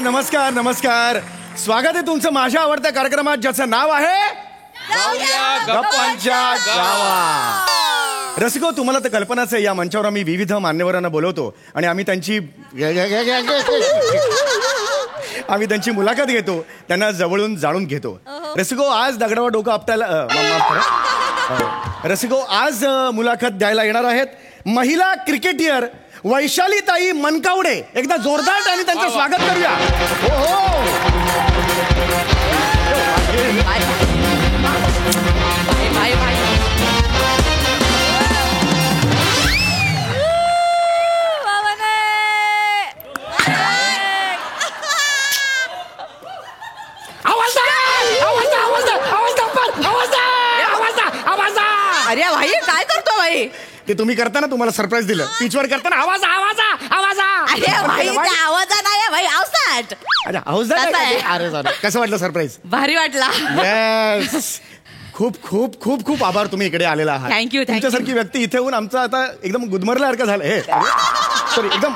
नमस्कार नमस्कार. स्वागत आहे तुमचं माझ्या आवडत्या कार्यक्रमात ज्याचं नाव आहे गप्पांच्या गावा. रसिको, तुम्हाला तर कल्पनाच आहे, या मंचावर आम्ही विविध मान्यवरांना बोलवतो आणि आम्ही त्यांची मुलाखत घेतो, त्यांना जवळून जाणून घेतो. रसिको, आज दगडावर डोकं आपटायला रसिको, आज मुलाखत द्यायला येणार आहेत महिला क्रिकेटियर वैशालीताई मनकावडे. एकदा जोरदार आणि त्यांचं स्वागत करूया. हो हो. अरे भाई, काय करतो भाई? ते तुम्ही करताना तुम्हाला सरप्राईज दिलं, पिचवर करताना आवाज आवाज आवाज. अरे भाई, आवाजा नाही भाई, अवसाट. अच्छा, आवाज अरे कसं वाटलं सरप्राईज? भारी वाटला. येस, खूप खूप खूप खूप आभार, तुम्ही इकडे आलेला आहात. थँक्यू. तुमच्यासारखी व्यक्ती इथे येऊन आमचं आता एकदम गुदमरल्यासारखं झालं. हे सॉरी, एकदम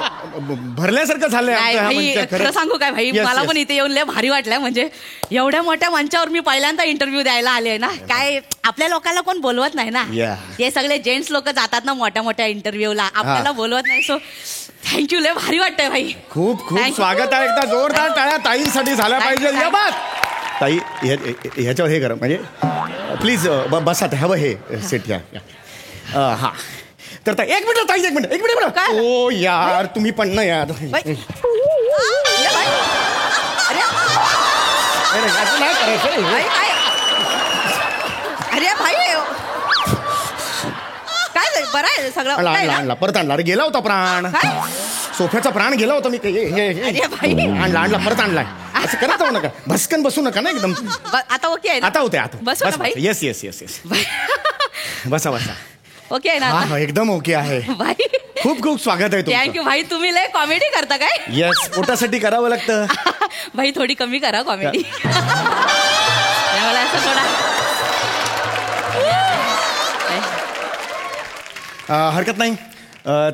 भरल्यासारखं झालंय. खरं सांगू काय भाई, मला पण इथे येऊन लय भारी वाटलंय. म्हणजे एवढ्या मोठ्या मंचावर मी पहिल्यांदा इंटरव्ह्यू द्यायला आले ना. काय आपल्या लोकांना कोण बोलवत नाही ना. ते सगळे जेंट्स लोक जातात ना मोठ्या मोठ्या इंटरव्ह्यूला, आपल्याला बोलवत नाही. सो थँक्यू, लय भारी वाटतंय भाई. खूप खूप स्वागत आहे. एकदा जोरदार टाळ्या ताईंसाठी झाला पाहिजे. या बात ताई, ह्याच्यावर हे करा, म्हणजे प्लीज बसा, हवं हे सेट घ्या. हा तर ताई, एक मिनिट ताई, एक मिनिट. ओ यार, तुम्ही पण ना यार. असं नाही करायचं. अरे भाई, काय बरं आहे सगळं? आणला परत आणला. अरे गेला होता प्राण, सोफ्याचा प्राण गेला होता. मी आणला परत आणलाय. असं करत जाऊ नका, भस्कन बसू नका ना एकदम. आता ओके आहे? आता होते. बस येस येस येस येस. बसा बसा. ओके आहे ना? हा, एकदम ओके आहे भाई. खूप खूप स्वागत आहे तुमचं. थँक्यू भाई. तुम्ही लय कॉमेडी करता काय? येस, पोटासाठी करावं लागतं. भाई थोडी कमी करा कॉमेडी. मला असं थोडा हरकत नाही.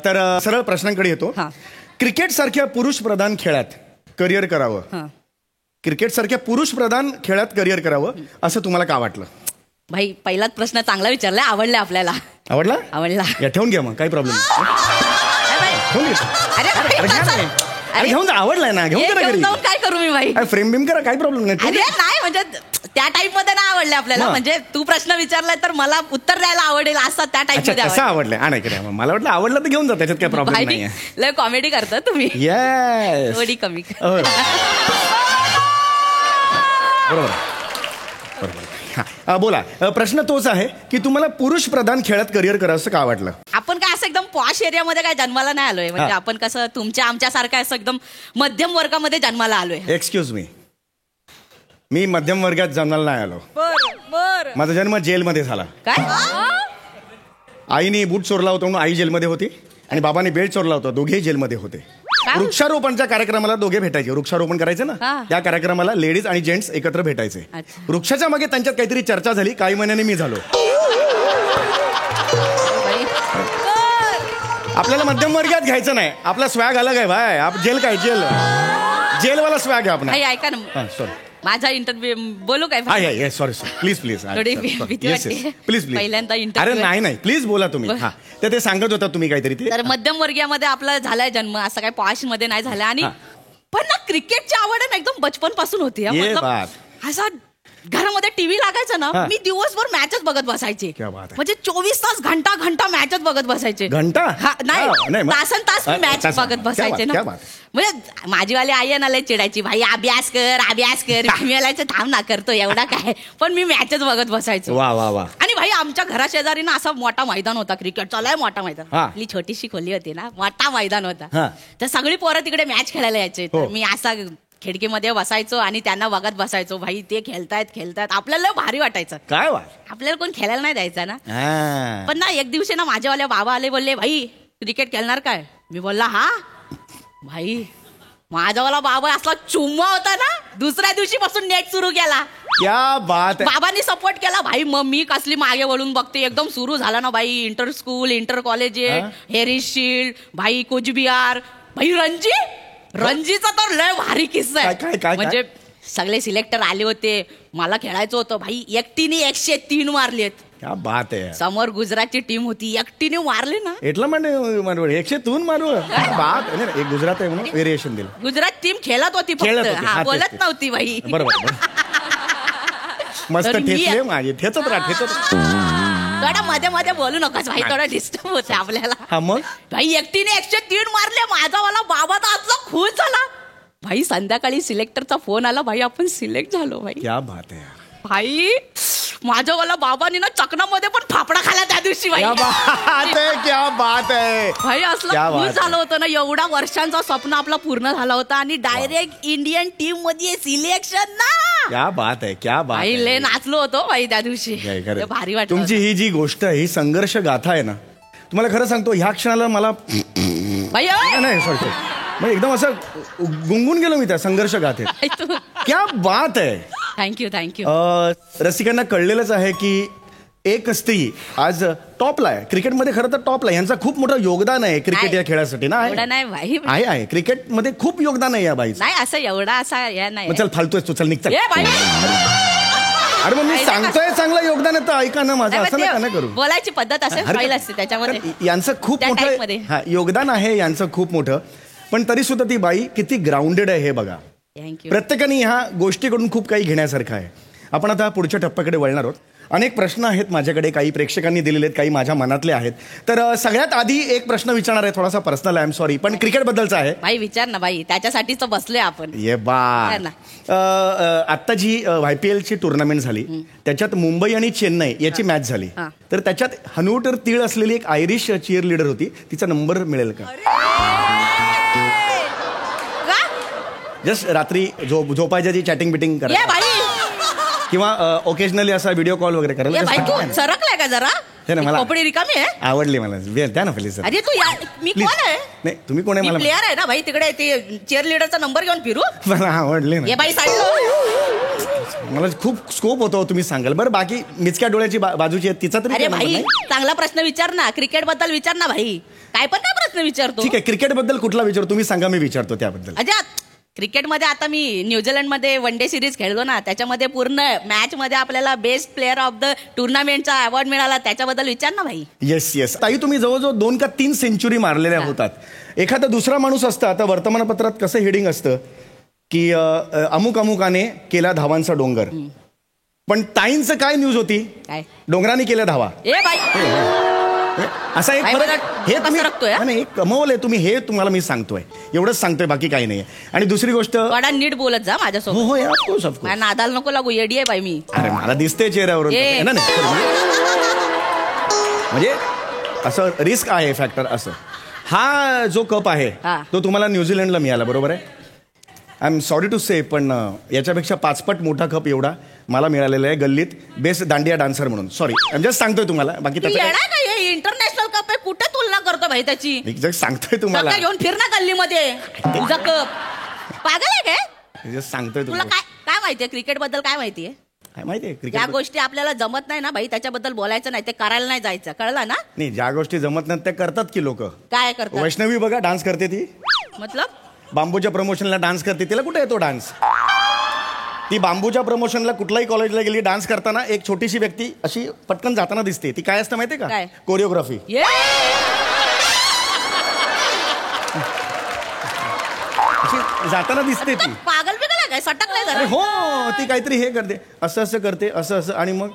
तर सरळ प्रश्नांकडे येतो. क्रिकेट सारख्या पुरुष प्रधान खेळात करिअर करावं, क्रिकेट सारख्या पुरुष प्रधान खेळात करिअर करावं असं तुम्हाला का वाटलं? भाई, पहिलाच प्रश्न चांगला विचारलाय. आवडला आपल्याला. आवडला या ठेवून घ्या, मग काही प्रॉब्लेम नाही. घेऊन जा. आवडलाय ना, घेऊन जा. काय करू मी भाई? फ्रेम बिम करा, काही प्रॉब्लेम नाही. नाही, म्हणजे त्या टाईप मध्ये नाही आवडले आपल्याला. म्हणजे तू प्रश्न विचारलाय तर मला उत्तर द्यायला आवडेल असं त्या टाईप मध्ये. कसं आवडलंय? मला वाटलं आवडलं तर घेऊन जा, त्याच्यात काय प्रॉब्लेम नाही. लय कॉमेडी करता तुम्ही. येस, थोडी कमी. बरोबर. बोला. प्रश्न तोच आहे की तुम्हाला पुरुष प्रधान खेळात करिअर करावं का वाटलं? आपण काय असं एकदम पॉश एरियामध्ये काय जन्माला नाही आलोय. म्हणजे आपण कसं तुमच्या आमच्यासारखं असं एकदम मध्यम वर्गामध्ये जन्माला आलोय. एक्सक्यूज मी मध्यम वर्गात जन्माला नाही आलो. बर. माझा जन्म जेलमध्ये झाला. काय? आईने बूट चोरला होता म्हणून आई जेलमध्ये होती आणि बाबाने बेल्ट चोरला होता, दोघेही जेलमध्ये होते. वृक्षारोपणच्या कार्यक्रमाला दोघे भेटायचे. वृक्षारोपण करायचं ना, त्या कार्यक्रमाला लेडीज आणि जेंट्स एकत्र भेटायचे. वृक्षाच्या मागे त्यांच्यात काहीतरी चर्चा झाली. काही महिन्याने मी झालो. आपल्याला मध्यम वर्गात घ्यायचं नाही. आपला स्वॅग अलग आहे भाई. जेल काय जेलवाला स्वॅग आहे आपण. ऐका ना, सॉरी, माझा इंटरव्ह्यू बोलू काय? सॉरी प्लीज प्लीज पहिल्यांदा अरे नाही प्लीज बोला तुम्ही. ते सांगत होता तुम्ही काहीतरी. तर मध्यम वर्गीयामध्ये आपला झालाय जन्म, असं काय पॉश मध्ये नाही झाला. आणि पण ना क्रिकेटची आवड आहे ना एकदम बचपन पासून होती. असा घरामध्ये टीव्ही लागायचं ना, मी दिवसभर मॅचच बघत बसायचे. म्हणजे 24 तास घंटा मॅचच बघत बसायचे. नाही, तासन तास मॅच बघत बसायचे ना. म्हणजे माझीवाली आई ना लय चिडायची, भाई अभ्यास कर. मी यायचं, थांब ना, करतो एवढा काय. पण मी मॅचच बघत बसायचो. आणि भाई आमच्या घराशेजारी ना असा मोठा मैदान होता क्रिकेटचा, लय मोठा मैदान. आपली छोटीशी खोली होती ना, मोठा मैदान होता. तर सगळी पोरं तिकडे मॅच खेळायला यायचे. तर मी असा खिडकीमध्ये बसायचो आणि त्यांना बघत बसायचो. भाई ते खेळतायत. आपल्याला भारी वाटायचं. काय आपल्याला कोण खेळायला नाही द्यायचा ना. पण ना एक दिवशी ना माझ्यावाले बाबा आले, बोलले, भाई क्रिकेट खेळणार काय? मी बोलला हा. भाई माझावाला बाबा असला चुम्मा होता ना, दुसऱ्या दिवशीपासून नेट सुरू केला. क्या बात. बाबांनी सपोर्ट केला. भाई मग मी कसली मागे वळून बघते. एकदम सुरू झाला ना भाई. Inter school, inter college, Harris shield, भाई कुचबिहार, भाई रणजी. रणजीचा तर लय भारी किस्सा काय, काय, काय, आहे म्हणजे सगळे सिलेक्टर आले होते, मला खेळायचं होतं भाई, एकटीने 103 मारलेत. क्या बात आहे. समोर गुजरातची टीम होती, एकटीने मारले ना. एटला मारू 103 मारू बात एक गुजरात आहे म्हणून व्हेरिएशन दिलं. गुजरात टीम खेळत होती फक्त, बोलत नव्हती भाई. बरोबर मस्त ठेचले माझे ठेचत थोडा मध्ये मध्ये बोलू नकोस भाई, थोडा डिस्टर्ब होते आपल्याला. हा मग भाई एकटीने 103 मारले, माझा वाला बाबा तर आजला खुश झाला भाई. संध्याकाळी सिलेक्टरचा फोन आला, भाई आपण सिलेक्ट झालो भाई. क्या बात आहे भाई. माझ्या वाला बाबांनी ना चकनामध्ये पण फाफडा खाला त्या दिवशी भाई. क्या बात आहे भाई. असलं खुश झालं होतं ना, एवढा वर्षांचा स्वप्न आपला पूर्ण झाला होता आणि डायरेक्ट इंडियन टीम मध्ये सिलेक्शन ना. क्या बात आहे. क्या बात भाई लय नाचलो होतो भाई त्या दिवशी, भारी वाटत. तुमची ही जी गोष्ट आहे, ही संघर्ष गाथा आहे ना, तुम्हाला खरं सांगतो ह्या क्षणाला मला भाई नाही सॉरी म्हणजे एकदम असं गुंगून गेलो मी त्या संघर्ष गाथेत. क्या बात आहे. थँक्यू. रसिकांना कळलेलंच आहे की एक स्त्री आज टॉपला आहे क्रिकेटमध्ये. खरं तर टॉपला यांचं खूप मोठं योगदान आहे क्रिकेट या खेळासाठी ना. आहे क्रिकेटमध्ये खूप योगदान आहे या बाईचं. नाही असं एवढा असा या नाही. चल फालतोय तू, चल निघ. अरे मग मी सांगतोय चांगलं योगदान आहे तर ऐका ना माझं. असं नका करू. बोलायची पद्धत असते त्याच्यामध्ये. यांचं खूप मोठं योगदान आहे यांचं खूप मोठं. पण तरी सुद्धा ती बाई किती ग्राउंडेड आहे हे बघा. प्रत्येकाने ह्या गोष्टीकडून खूप काही घेण्यासारखं आहे. आपण आता पुढच्या टप्प्याकडे वळणार आहोत. अनेक प्रश्न आहेत माझ्याकडे, काही प्रेक्षकांनी दिलेले आहेत, काही माझ्या मनातले आहेत. तर सगळ्यात आधी एक प्रश्न विचारणार आहे, थोडासा पर्सनल, आय एम सॉरी, पण क्रिकेट बद्दलचा आहे. भाई विचार ना भाई, त्याच्यासाठीच बसलोय आपण. ये बा. आता जी IPL ची टुर्नामेंट झाली त्याच्यात मुंबई आणि चेन्नई याची मॅच झाली, तर त्याच्यात हनुवटर तीळ असलेली एक आयरिश चीअर लीडर होती, तिचा नंबर मिळेल का? जस्ट रात्री झोपायच्या जी चॅटिंग बिटिंग करा किंवा ओकेजनली असा व्हिडिओ कॉल वगैरे करायला. सरकलाय का जरा? मला रिकामी आहे. आवडली मला, द्या ना प्लीज. अरे तू मी कोण आहे? नाही तुम्ही कोण आहे? मला प्लेअर आहे ना भाई, तिकडे ते चीअर लीडरचा नंबर घेऊन फिरू. मला आवडले ना बाई. मला खूप स्कोप होतो तुम्ही सांगाल. बरं बाकी मिचक्या डोळ्याची बाजूची आहे तिचा तरी. अरे भाई चांगला प्रश्न विचार ना, क्रिकेट बद्दल विचार ना भाई. काय पण काय प्रश्न विचारतो? ठीक आहे, क्रिकेट बद्दल कुठला विचारतो तुम्ही सांगा, मी विचारतो त्याबद्दल. अजात क्रिकेटमध्ये आता मी न्यूझीलंडमध्ये वन डे सिरीज खेळलो ना, त्याच्यामध्ये पूर्ण मॅच मध्ये आपल्याला बेस्ट प्लेअर ऑफ द टुर्नामेंटचा अवॉर्ड मिळाला, त्याच्याबद्दल विचार ना भाई. येस ताई, तुम्ही जवळजवळ 2 का 3 सेंचुरी मारलेल्या होतात. एखादा दुसरा माणूस असता, आता वर्तमानपत्रात कसं हेडिंग असतं की अमुक अमुकाने केला धावांचा डोंगर, पण ताईंचं काय न्यूज होती? काय डोंगराने केल्या धावा. असा एक हे तुम्ही कमवलंय तुम्ही, हे तुम्हाला मी सांगतोय, एवढंच सांगतोय, बाकी काही नाही. आणि दुसरी गोष्ट, नीट बोलत जा माझ्यासोबत. नादाल नको लागू, येडी आहे बाई मी. अरे मला दिसते चेहऱ्यावरून म्हणजे असं रिस्क आहे फॅक्टर. असं हा जो कप आहे तो तुम्हाला न्यूझीलंडला मिळाला, बरोबर आहे? आय एम सॉरी टू से, पण याच्यापेक्षा 5 पट मोठा कप एवढा मला मिळालेला आहे गल्लीत बेस्ट दांडिया डान्सर म्हणून. सॉरी जस्ट सांगतोय तुम्हाला, बाकी इंटरनॅशनल कप आहे, कुठे तुलना करतो भाई त्याची? सांगतोय तुम्हाला, घेऊन फिर ना गल्लीमध्ये तुझा कप. पागल आहे काय? सांगतोय तुला काय माहितीये क्रिकेट बद्दल? काय माहितीये? माहितीये क्रिकेट या गोष्टी आपल्याला जमत नाही ना भाई, त्याच्याबद्दल बोलायचं नाही, ते करायला नाही जायचं, कळलं ना? नाही, ज्या गोष्टी जमत नाही त्या करतात की लोक. काय करतात? वैष्णवी बघा डान्स करते, ती मतलब बांबूच्या प्रमोशनला डान्स करते, तिला कुठे येतो डान्स? ती बांबूच्या प्रमोशनला कुठल्याही कॉलेजला गेली, डान्स करताना एक छोटीशी व्यक्ती अशी पटकन जाताना दिसते, ती काय असतं माहितीये का? कोरिओग्राफी. जाताना दिसते ती. पागल बिगल काय? सटकलाय जरा. हो, ती काहीतरी हे करते, असं असं करते, असं असं, आणि मग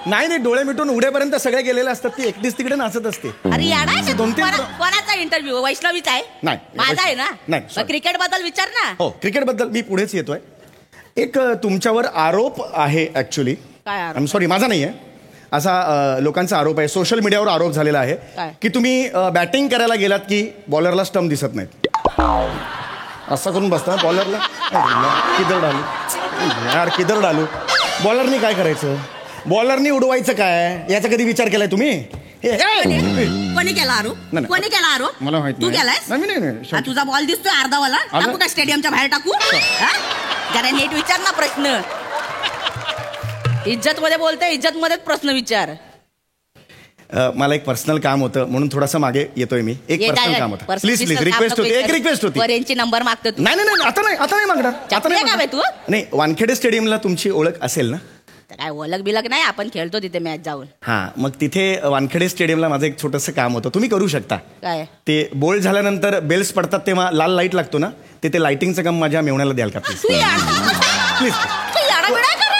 नाही डोळे मिटून उड्यापर्यंत सगळे गेलेले असतात, ती एकटीच तिकडे नाचत असते. अरे कोणाचा इंटरव्ह्यू? वैष्णवीचा आहे? नाही, माझा आहे ना. नाही, क्रिकेट बद्दल विचार ना. हो, क्रिकेट बद्दल मी पुढेच येतोय. एक तुमच्यावर आरोप आहे ऍक्च्युली. काय आरोप? आय एम सॉरी, माझा नाही आहे, असा लोकांचा आरोप आहे, सोशल मीडियावर आरोप झालेला आहे की तुम्ही बॅटिंग करायला गेलात की बॉलरला स्टंप दिसत नाहीत, असं करून बसता बॉलरला. किधर डालू यार, किधर डालू? बॉलरनी काय करायचं? बॉलरनी उडवायचं काय? याचा कधी विचार केलाय तुम्ही? कोणी केला आरोप? कोणी केला आरोप? मला माहिती. तू केलाय? तुझा बॉल दिसतोय अर्धावाला, टाकू का स्टेडियमच्या बाहेर टाकू? जरा नीट विचार ना प्रश्न. इज्जत मध्ये बोलते, इज्जत मध्येच प्रश्न विचार. मला एक पर्सनल काम होतं म्हणून थोडंसं मागे येतोय मी. एक पर्सनल काम होतं. प्लीज रिक्वेस्ट होती, एक रिक्वेस्ट होती. यांची नंबर मागतो तू. नाही आता नाही मागणार. आता नाही तू नाही. वानखेडे स्टेडियमला तुमची ओळख असेल ना? काय ओळख बिलक नाही, आपण खेळतो तिथे मॅच जाऊन. हा, मग तिथे वानखेडे स्टेडियमला माझं एक छोटंसं काम होतं. तुम्ही करू शकता. काय ते बोल्ड झाल्यानंतर बेल्स पडतात तेव्हा लाल लाईट लागतो ना, ते लाईटिंगचं काम माझ्या मेवण्याला द्याल का प्लीज?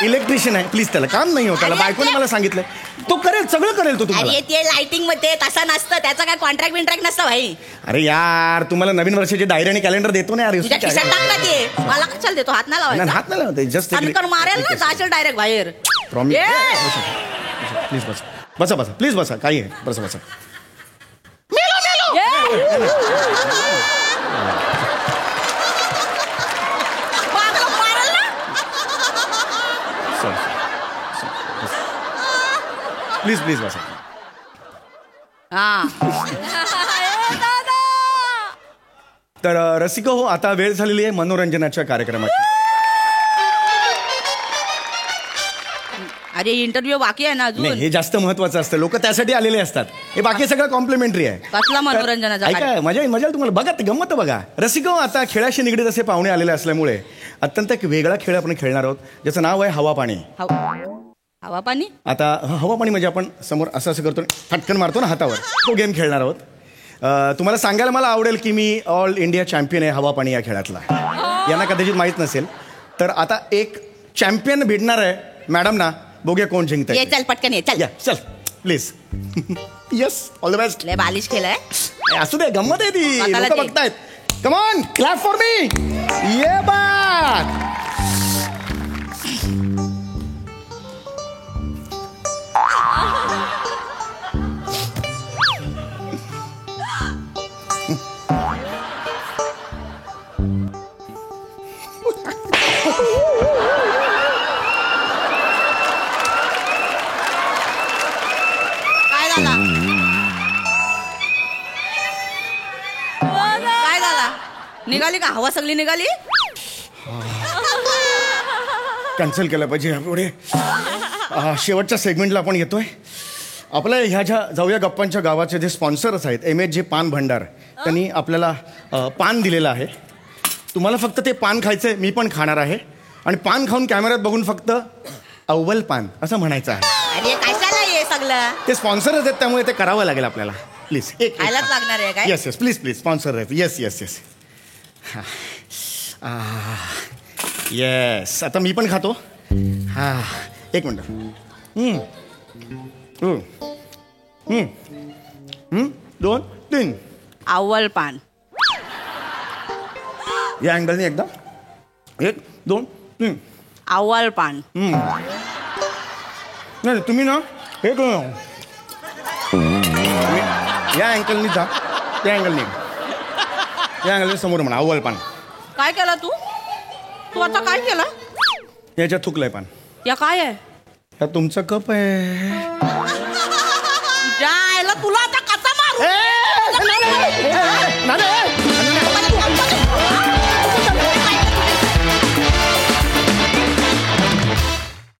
इलेक्ट्रिशियन आहे, प्लीज. त्याला काम नाही होत, त्याला बायकोने मला सांगितलं. तो करेल, सगळं करेल तो तुम्हाला. अरे ते लाइटिंग मध्ये तसं नसतं, त्याचा काय कॉन्ट्रॅक्ट बिंट्रॅक्ट नसतं भाई. अरे यार, तुम्हाला नवीन वर्षाची डायरी आणि कॅलेंडर देतो ना यार. तुझ्या खिशात टाकला ते, मला कशाला देतो? हात नाही लावायचा. हात नाही लावते, जस्ट मारेल ना, जाशील डायरेक्ट बाहेर. प्लीज बसा प्लीज बसा. काही आहे, बसा. प्लीज बसा. तर रसिको हो, आता वेळ झालेली आहे मनोरंजनाच्या कार्यक्रमाची. अरे इंटरव्ह्यू बाकी आहे ना अजून. नाही, हे जास्त महत्वाचं असतं. लोक त्यासाठी आलेले असतात. हे बाकी सगळं कॉम्प्लिमेंटरी आहे. कसला मनोरंजनाचा? ऐका, मजा तुम्हाला. बघा गंमत बघा. रसिको, आता खेळाशी निगडीत असे पाहुणे आलेले असल्यामुळे अत्यंत एक वेगळा खेळ आपण खेळणार आहोत, ज्याचं नाव आहे हवा पाणी. हवा पाणी? आता हवा पाणी म्हणजे आपण समोर असं करतो, फटकन मारतो ना हातावर, तो गेम खेळणार आहोत. तुम्हाला सांगायला मला आवडेल की मी ऑल इंडिया चॅम्पियन आहे हवा पाणी या खेळातला. यांना कदाचित माहीत नसेल. तर आता एक चॅम्पियन भेटणार आहे मॅडम ना. बघूया कोण जिंकत. चल पटकन ये. चल please. Yes, all the best. लय बालिश खेळ आहे. असू दे, गंमत आहे ती. लोक बघतायत. Come on, clap for me. ये बात. काय झाला? निघाली का हवा? सगळी निघाली. कॅन्सल केलं पाहिजे पुढे. शेवटच्या सेगमेंटला आपण येतोय. आपल्या ह्या जाऊया गप्पांच्या गावाचे जे स्पॉन्सर्स आहेत, MSG पान भंडार, त्यांनी आपल्याला पान दिलेलं आहे. तुम्हाला फक्त ते पान खायचंय. मी पण खाणार आहे. आणि पान खाऊन कॅमेऱ्यात बघून फक्त अव्वल पान असं म्हणायचं आहे. अरे कशाला हे सगळं? ते स्पॉन्सरच आहेत, त्यामुळे ते करावं लागेल आपल्याला. प्लीज. खायलाच लागणार आहे काय? येस प्लीज स्पॉन्सर आहेत. येस. येस. आता मी पण खातो. एक मिनटं. 2, 3. अव्वल पान. या अँगलने एकदा. 1, 2, 3. अव्वल पान. नाही तुम्ही ना हे करू. या अँगलनी जा. त्या अँगलने समोर म्हणा अव्वल पान. काय केलं तू आता काय केलं? याच्यात थुकलंय पान. या काय आहे? तुमचा कप आहे.